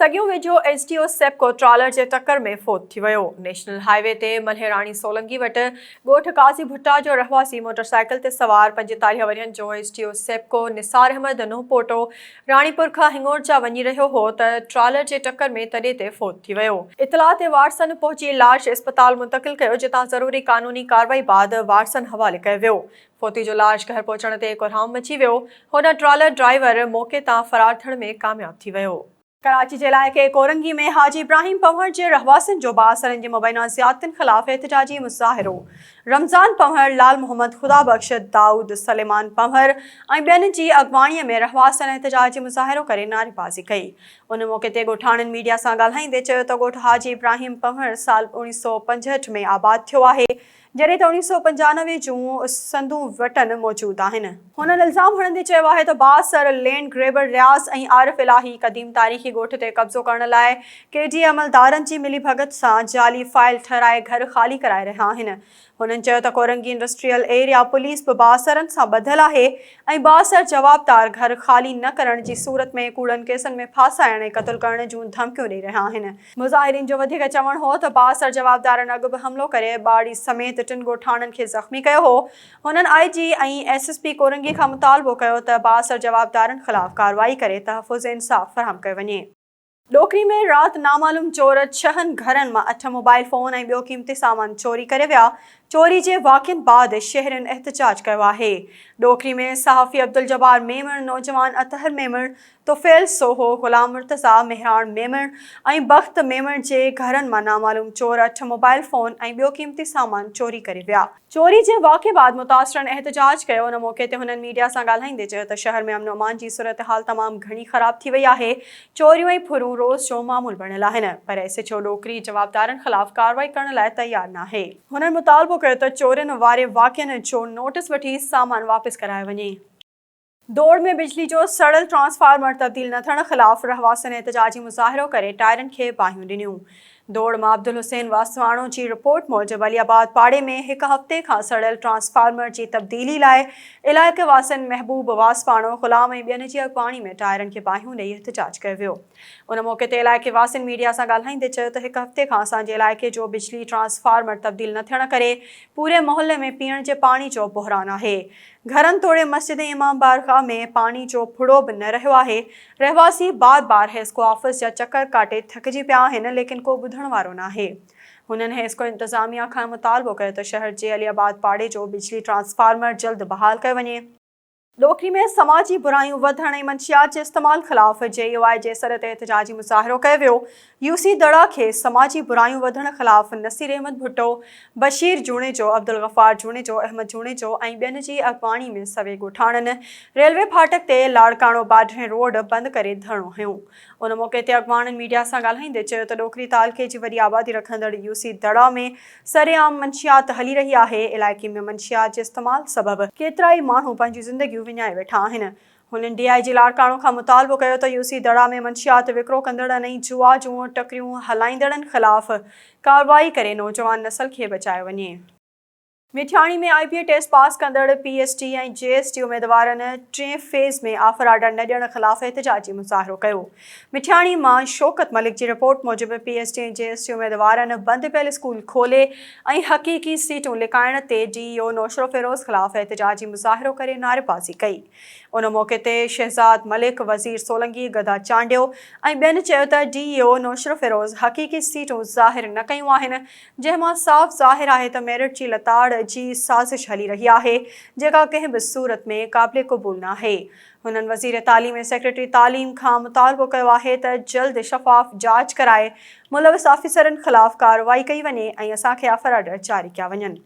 सगियो वेझो STO सेप्को trawler जे टक्कर में फोत थी वियो। नेशनल हाईवे ते मल्हेराणी सोलंगी वट गोठ काज़ी भुट्टा जो रहवासी मोटरसाइकिल ते सवार 45 वरियन जो एसटीओ सेप्को निसार अहमद नुहपोटो राणीपुर खां हिंगोर जा वञी रहियो हो त ट्रॉलर जे टक्कर में तॾहिं ते फोत थी वियो। इतला ते वारसन पहुची लाश अस्पताल मुंतकिल कयो, जितां ज़रूरी कानूनी कार्रवाई बाद वारसन हवाले कयो वियो। फोती जो लाश घर पहुचण ते कोरहाम मची वियो। हुन ट्रॉलर ड्राइवर मौके तां फरार थियण में कामयाब थी वियो। कराची जे इलाइक़े कोरंगी में हाजी इब्राहिम पंवर जे रहवासिन जो बासरन जे मुबैना ज़ियादतियुनि ख़िलाफ़ एहतजाजी मुज़ाहिरो। रमज़ान पंवर, लाल मोहम्मद खुदाबख्श, दाऊद सलेमान पंवर ऐं ॿियनि जी अॻवाणीअ में रहवासिन एहतजाजी मुज़ाहिरो करे नारेबाज़ी कई। उन मौक़े ते ॻोठाणनि मीडिया सां ॻाल्हाईंदे चयो त ॻोठ हाजी इब्राहिम पंवर साल 1965 में आबाद थियो आहे, जॾहिं त 1995 जूं संदूं वटन मौजूद आहिनि। हुननि इल्ज़ाम हणंदे चयो आहे त बासर लैंड ग्रेबर रियाज़ ऐं आरिफ इलाही क़दीम तारीख़ी ॻोठ ते कब्ज़ो करण लाइ केडी अमलदारनि जी मिलीभगत सां जाली फाइल ठहिराए घर ख़ाली कराए रहिया आहिनि। हुननि चयो त कोरंगी इंडस्ट्रियल एरिया पुलिस बि बासरनि सां ॿधल आहे ऐं बासर जवाबदार घर ख़ाली न करण जी सूरत में कूड़नि केसनि में फासाइण ऐं क़त्ल करण जूं धमकियूं ॾेई रहिया आहिनि। मुज़ाहिरीन जो वधीक चवणु हो त बासर जवाबदारनि अॻु बि हमलो करे ॿाड़ी समेत 3 ॻोठाणनि खे ज़ख़्मी कयो हो। हुननि आईजी ऐं एसएसपी कोरंगी खां मुतालबो कयो त बासर जवाबदारनि ख़िलाफ़ कार्रवाई करे तहफ़्फ़ुज़ इंसाफ़ फ़राहम कयो वञे। डोकरी में रात नामालूम चोर 6 घरनि मां 8 मोबाइल फ़ोन ऐं ॿियो क़ीमती सामान चोरी करे विया। चोरी जे वाक़िअनि बाद शहरनि एहतजाज कयो आहे। डोकरी में सहाफ़ी अब्दुल जब्बार मेमण, नौजवान अतहर मेमण, तोफ़ैल सोहो, ग़ुलाम मुर्तज़ा, मेहरान मेमण ऐं बख़्त मेमण जे घरनि मां नामालूम चोर 8 मोबाइल फ़ोन ऐं ॿियो क़ीमती सामान चोरी करे विया। चोरी जे वाक़िए बाद मुतासिरनि एहतजाज कयो। उन मौक़े ते हुननि मीडिया सां ॻाल्हाईंदे चयो त शहर में अमन अमान जी सूरत हाल तमामु घणी ख़राब थी वई आहे। चोरियूं ऐं फुरूं रोज़ जो मामूल बणियल आहिनि, पर एसएचओ डोकरी जवाबदारनि ख़िलाफ़ कार्रवाई करण लाइ तयारु नाहे। हुननि मुतालबो कयो त चोरियुनि वारे वाक़िअनि जो नोटिस वठी सामान वापसि करायो वञे। दौड़ में बिजली जो सड़ल ट्रांसफार्मर तब्दील न थियण ख़िलाफ़ रहवासिन एहतजाजी मुज़ाहिरो करे टायरनि खे बाहियूं ॾिनियूं। दौड़ मां अब्दुल हुसैन वासवाणो जी रिपोर्ट मूजिबि अलीआबाद पाड़े में 1 हफ़्ते खां सड़ियल ट्रांसफार्मर जी तब्दीली लाइ इलाइक़े वासिन महबूब वासवाणो, ग़ुलाम ऐं ॿियनि जी अॻवाणी में टायरनि खे बाहियूं ॾेई एहतजाज कयो वियो। उन मौक़े ते इलाइक़े वासिन मीडिया सां ॻाल्हाईंदे चयो त 1 हफ़्ते खां असांजे इलाइक़े जो बिजली ट्रांसफार्मर तब्दील न थियण करे पूरे मोहल्ले में पीअण जे पाणी जो बहिरान आहे। घरनि तोड़े मस्जिद इमाम बारगाह में पानी जो फुड़ो बि न रहियो आहे। रहवासी बार बार हेस्को ऑफिस जा चक्कर काटे थकिजी पिया आहिनि, लेकिन को ॿुधण वारो नाहे। हुननि हेस्को इंतज़ामिया खां मुतालबो कयो त शहर जे अलीआबाद पाड़े जो बिजली ट्रांसफार्मर जल्द बहाल कयो वञे। डोकरी में समाजी बुरायूं वधण ऐं मंशियात जे इस्तेमाल ख़िलाफ़ JUI जे सर ते एहतजाजी मुज़ाहिरो कयो वियो। UC दड़ा खे समाजी बुरायूं वधण ख़िलाफ़ नसीर अहमद भुट्टो, बशीर जूणेजो, अब्दुल गफ़ार जूणेजो, अहमद जूणेजो ऐं ॿियनि जी अॻवाणी में सवे ॻोठाणनि रेलवे फाटक ते लाड़काणो बाढे रोड बंदि करे धरणो हंयो। उन मौक़े ते अॻवाणनि मीडिया सां ॻाल्हाईंदे चयो त डोकरी तालुक़े जी वॾी आबादी रखंदड़ UC दड़ा में सरेआम मंशियात हली रही आहे। इलाइक़े में मंशियात जे इस्तेमाल सबबि केतिरा ई माण्हू पंहिंजी ज़िंदगियूं विञाए वेठा आहिनि। हुननि DIG लाड़काणो खां मुतालबो कयो त UC दड़ा में मंशियात विकिरो कंदड़नि ऐं जुआ जूं टकरियूं हलाईंदड़नि ख़िलाफ़ कार्रवाई करे नौजवान नस्ल खे बचायो वञे। मिठियाणी में IBA टेस्ट पास कंदड़ PST ऐं JST उम्मीदवारनि 3 फ़ेज़ में ऑफर ऑर्डर न ॾियण ख़िलाफ़ एहतजाजी मुज़ाहिरो कयो। मिठियाणी मां शौकत मलिक जी रिपोर्ट मूजिबि PST ऐं JST उम्मीदवारनि बंदि पियल स्कूल खोले ऐं हक़ीक़ी सीटूं लिकाइण ते DEO नौशरो फ़िरोज़ ख़िलाफ़ एहतजाजी मुज़ाहिरो करे नारेबाज़ी कई। उन मौक़े ते शहज़ाद मलिक, वज़ीर सोलंगी, गदा चांडियो ऐं ॿियनि चयो त DEO नौशरो फ़िरोज़ हक़ीक़ी सीटूं ज़ाहिर न कयूं आहिनि, जंहिं मां साफ़ ज़ाहिर आहे त मेरिट जी लताड़ जी साज़िश हली रही आहे, जेका कंहिं बि सूरत में क़ाबिल क़बूल न आहे। हुननि वज़ीर तालीम ऐं सेक्रेटरी तालीम खां मुतालबो कयो आहे त जल्द शफ़ाफ़ जांच कराए मुलविस ऑफिसरनि ख़िलाफ़ कार्रवाई कई वञे ऐं असांखे ऑफर ऑर्डर जारी कया वञनि।